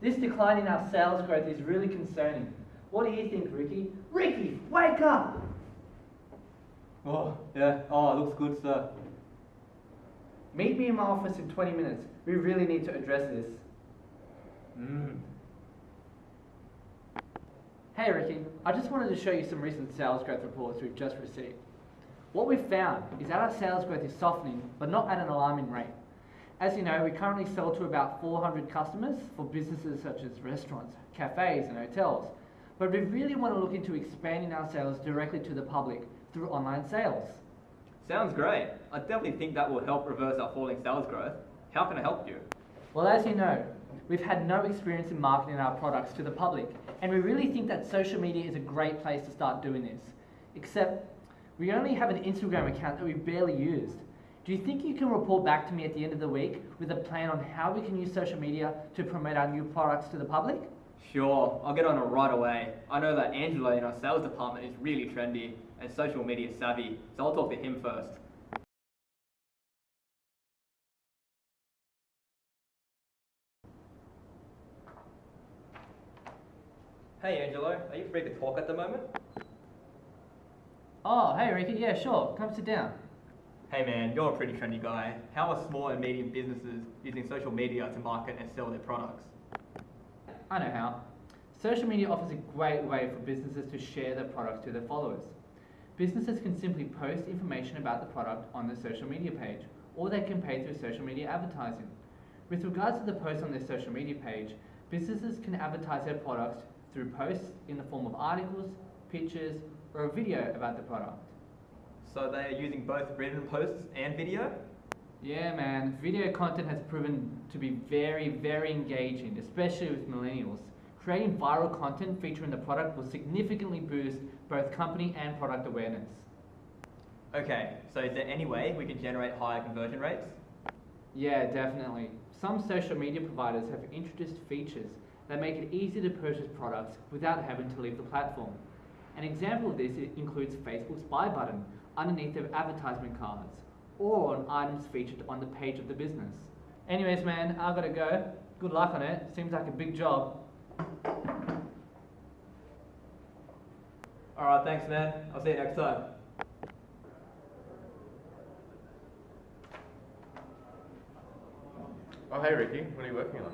This decline in our sales growth is really concerning. What do you think, Ricky? Ricky, wake up! Oh, yeah. Oh, it looks good, sir. Meet me in my office in 20 minutes. We really need to address this. Hey Ricky, I just wanted to show you some recent sales growth reports we've just received. What we've found is that our sales growth is softening, but not at an alarming rate. As you know, we currently sell to about 400 customers for businesses such as restaurants, cafes and hotels. But we really want to look into expanding our sales directly to the public through online sales. Sounds great. I definitely think that will help reverse our falling sales growth. How can I help you? Well, as you know, we've had no experience in marketing our products to the public, and we really think that social media is a great place to start doing this. Except, we only have an Instagram account that we barely used. Do you think you can report back to me at the end of the week with a plan on how we can use social media to promote our new products to the public? Sure, I'll get on it right away. I know that Angelo in our sales department is really trendy and social media savvy, so I'll talk to him first. Hey Angelo, are you free to talk at the moment? Oh, hey Ricky, yeah, sure, come sit down. Hey man, you're a pretty trendy guy. How are small and medium businesses using social media to market and sell their products? I know how. Social media offers a great way for businesses to share their products to their followers. Businesses can simply post information about the product on their social media page, or they can pay through social media advertising. With regards to the posts on their social media page, businesses can advertise their products through posts in the form of articles, pictures, or a video about the product. So they are using both written posts and video? Yeah man, video content has proven to be very, very engaging, especially with millennials. Creating viral content featuring the product will significantly boost both company and product awareness. Okay, so is there any way we can generate higher conversion rates? Yeah, definitely. Some social media providers have introduced features that make it easy to purchase products without having to leave the platform. An example of this includes Facebook's buy button underneath their advertisement cards, or on items featured on the page of the business. Anyways man, I've got to go. Good luck on it. Seems like a big job. Alright, thanks man. I'll see you next time. Oh hey Ricky, what are you working on?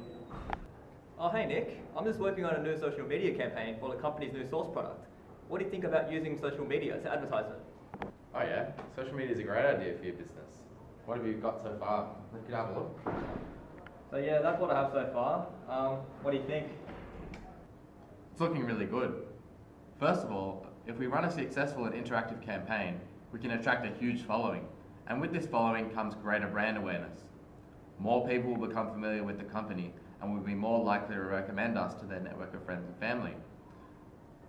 Oh hey Nick, I'm just working on a new social media campaign for the company's new source product. What do you think about using social media to advertise it? Oh yeah, social media is a great idea for your business. What have you got so far? We could have a look. So yeah, that's what I have so far. What do you think? It's looking really good. First of all, if we run a successful and interactive campaign, we can attract a huge following. And with this following comes greater brand awareness. More people will become familiar with the company and will be more likely to recommend us to their network of friends and family.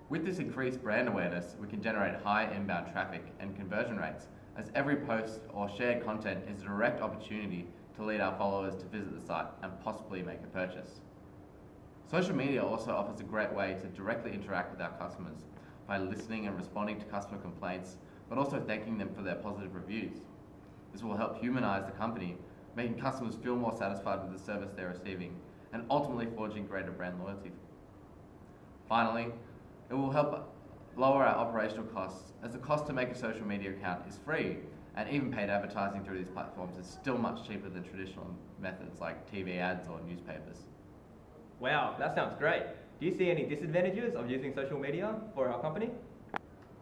With this increased brand awareness, we can generate high inbound traffic and conversion rates, as every post or shared content is a direct opportunity to lead our followers to visit the site and possibly make a purchase. Social media also offers a great way to directly interact with our customers by listening and responding to customer complaints, but also thanking them for their positive reviews. This will help humanize the company, making customers feel more satisfied with the service they're receiving, and ultimately forging greater brand loyalty. Finally, it will help lower our operational costs, as the cost to make a social media account is free, and even paid advertising through these platforms is still much cheaper than traditional methods like TV ads or newspapers. Wow, that sounds great. Do you see any disadvantages of using social media for our company?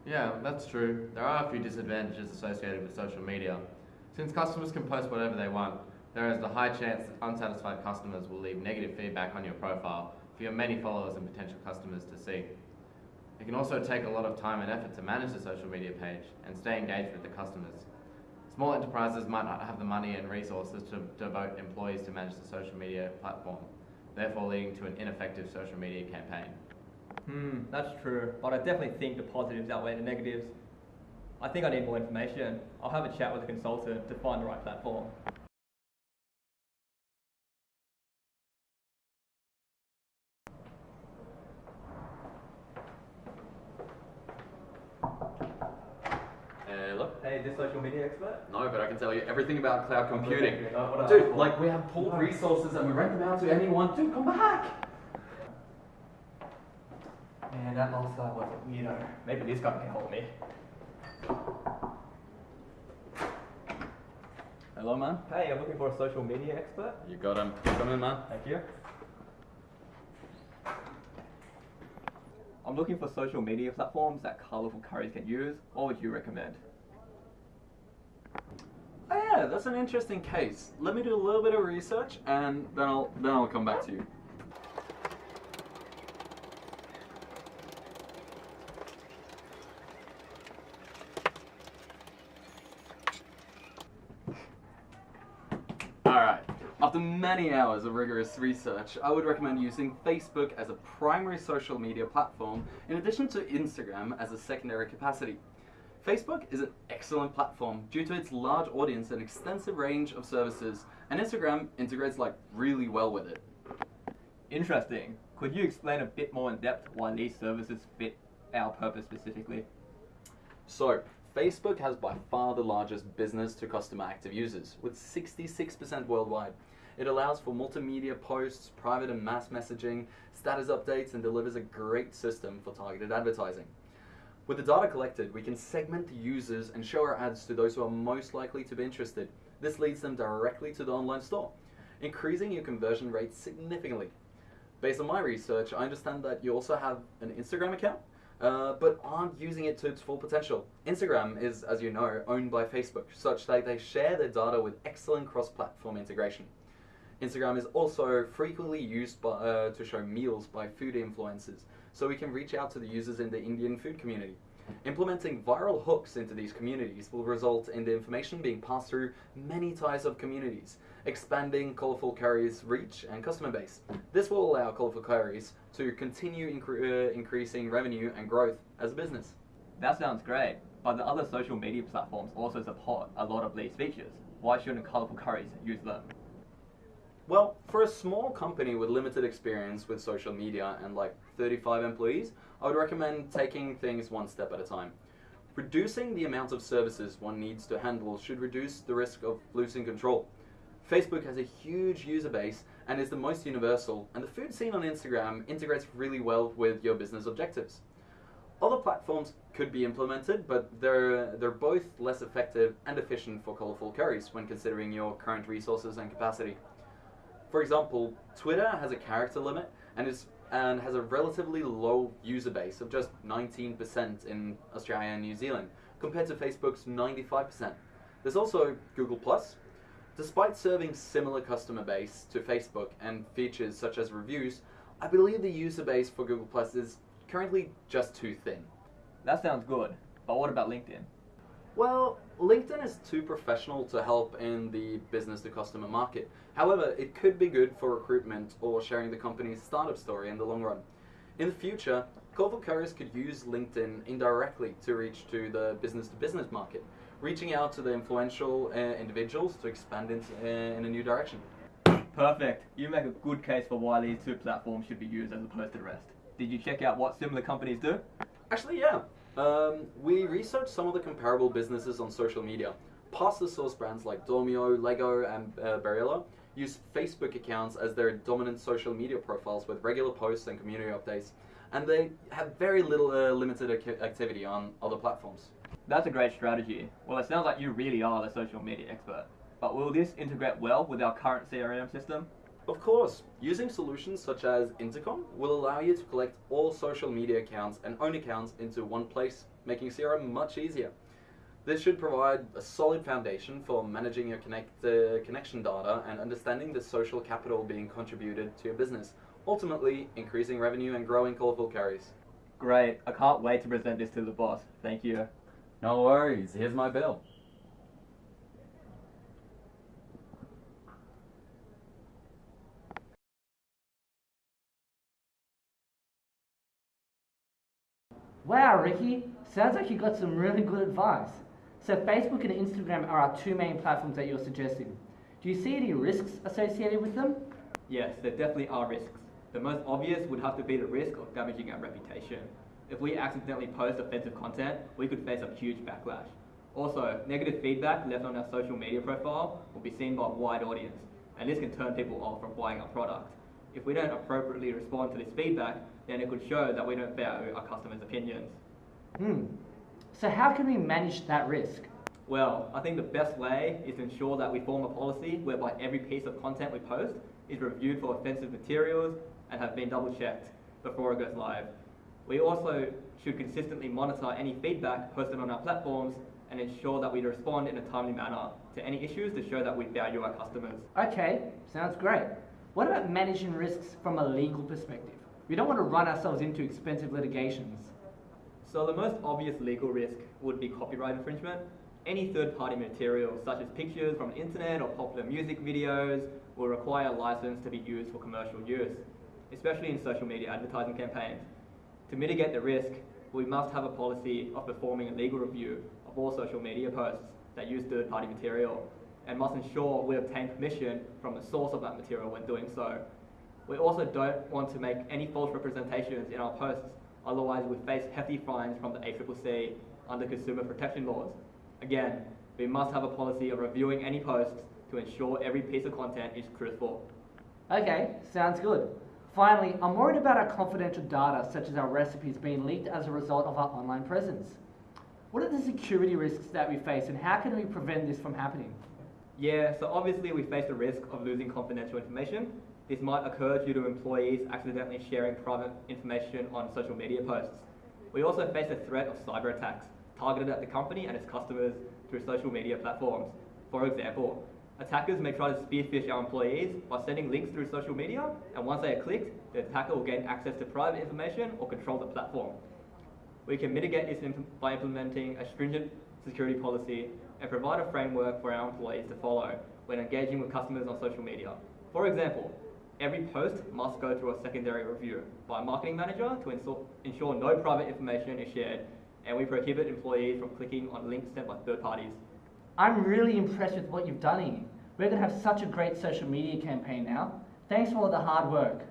Yeah, that's true. There are a few disadvantages associated with social media. Since customers can post whatever they want, there is the high chance that unsatisfied customers will leave negative feedback on your profile for your many followers and potential customers to see. It can also take a lot of time and effort to manage the social media page and stay engaged with the customers. Small enterprises might not have the money and resources to devote employees to manage the social media platform, therefore leading to an ineffective social media campaign. That's true, but I definitely think the positives outweigh the negatives. I think I need more information. I'll have a chat with a consultant to find the right platform. Taylor. Hey, this social media expert? No, but I can tell you everything about cloud computing. What Dude, like we have pooled resources and we rent them out to anyone. Dude, come back! Man, that last guy was a weirdo. Maybe this guy can get hold of me. Hello, man. Hey, I'm looking for a social media expert. You got him. Come in, man. Thank you. I'm looking for social media platforms that colourful curries can use. What would you recommend? Oh yeah, that's an interesting case. Let me do a little bit of research and then I'll come back to you. Alright, after many hours of rigorous research, I would recommend using Facebook as a primary social media platform in addition to Instagram as a secondary capacity. Facebook is an excellent platform due to its large audience and extensive range of services, and Instagram integrates like really well with it. Interesting. Could you explain a bit more in depth why these services fit our purpose specifically? So, Facebook has by far the largest business to customer active users, with 66% worldwide. It allows for multimedia posts, private and mass messaging, status updates, and delivers a great system for targeted advertising. With the data collected, we can segment the users and show our ads to those who are most likely to be interested. This leads them directly to the online store, increasing your conversion rate significantly. Based on my research, I understand that you also have an Instagram account, but aren't using it to its full potential. Instagram is, as you know, owned by Facebook, such that they share their data with excellent cross-platform integration. Instagram is also frequently used to show meals by food influencers, so we can reach out to the users in the Indian food community. Implementing viral hooks into these communities will result in the information being passed through many types of communities, expanding Colourful Curry's reach and customer base. This will allow Colourful Curry's to continue increasing revenue and growth as a business. That sounds great, but the other social media platforms also support a lot of these features. Why shouldn't Colourful Curries use them? Well, for a small company with limited experience with social media and like 35 employees, I would recommend taking things one step at a time. Reducing the amount of services one needs to handle should reduce the risk of losing control. Facebook has a huge user base and is the most universal, and the food scene on Instagram integrates really well with your business objectives. Other platforms could be implemented, but they're both less effective and efficient for Colourful Curries when considering your current resources and capacity. For example, Twitter has a character limit and has a relatively low user base of just 19% in Australia and New Zealand, compared to Facebook's 95%. There's also Google+. Despite serving similar customer base to Facebook and features such as reviews, I believe the user base for Google+ is currently just too thin. That sounds good, but what about LinkedIn? Well, LinkedIn is too professional to help in the business-to-customer market. However, it could be good for recruitment or sharing the company's startup story in the long run. In the future, Colourful Curries could use LinkedIn indirectly to reach to the business-to-business market, reaching out to the influential individuals to expand in a new direction. Perfect. You make a good case for why these two platforms should be used as opposed to the rest. Did you check out what similar companies do? Actually, yeah. We researched some of the comparable businesses on social media. Pasta sauce brands like Dormio, Lego, and Barilla use Facebook accounts as their dominant social media profiles with regular posts and community updates, and they have very little limited activity on other platforms. That's a great strategy. Well, it sounds like you really are the social media expert. But will this integrate well with our current CRM system? Of course, using solutions such as Intercom will allow you to collect all social media accounts and own accounts into one place, making CRM much easier. This should provide a solid foundation for managing your connection data and understanding the social capital being contributed to your business, ultimately increasing revenue and growing Colourful Curries. Great. I can't wait to present this to the boss. Thank you. No worries, here's my bill. Wow, Ricky, sounds like you got some really good advice. So Facebook and Instagram are our two main platforms that you're suggesting. Do you see any risks associated with them? Yes, there definitely are risks. The most obvious would have to be the risk of damaging our reputation. If we accidentally post offensive content, we could face a huge backlash. Also, negative feedback left on our social media profile will be seen by a wide audience, and this can turn people off from buying our product. If we don't appropriately respond to this feedback, then it could show that we don't value our customers' opinions. So how can we manage that risk? Well, I think the best way is to ensure that we form a policy whereby every piece of content we post is reviewed for offensive materials and have been double checked before it goes live. We also should consistently monitor any feedback posted on our platforms and ensure that we respond in a timely manner to any issues to show that we value our customers. Okay, sounds great. What about managing risks from a legal perspective? We don't want to run ourselves into expensive litigations. So the most obvious legal risk would be copyright infringement. Any third-party material, such as pictures from the internet or popular music videos, will require a license to be used for commercial use, especially in social media advertising campaigns. To mitigate the risk, we must have a policy of performing a legal review of all social media posts that use third-party material, and must ensure we obtain permission from the source of that material when doing so. We also don't want to make any false representations in our posts, otherwise we face hefty fines from the ACCC under consumer protection laws. Again, we must have a policy of reviewing any posts to ensure every piece of content is truthful. Okay, sounds good. Finally, I'm worried about our confidential data, such as our recipes, being leaked as a result of our online presence. What are the security risks that we face, and how can we prevent this from happening? Yeah, so obviously we face the risk of losing confidential information. This might occur due to employees accidentally sharing private information on social media posts. We also face the threat of cyber attacks targeted at the company and its customers through social media platforms. For example, attackers may try to spearfish our employees by sending links through social media, and once they are clicked, the attacker will gain access to private information or control the platform. We can mitigate this by implementing a stringent security policy and provide a framework for our employees to follow when engaging with customers on social media. For example, every post must go through a secondary review by a marketing manager to ensure no private information is shared, and we prohibit employees from clicking on links sent by third parties. I'm really impressed with what you've done, Ian. We're going to have such a great social media campaign now. Thanks for all the hard work.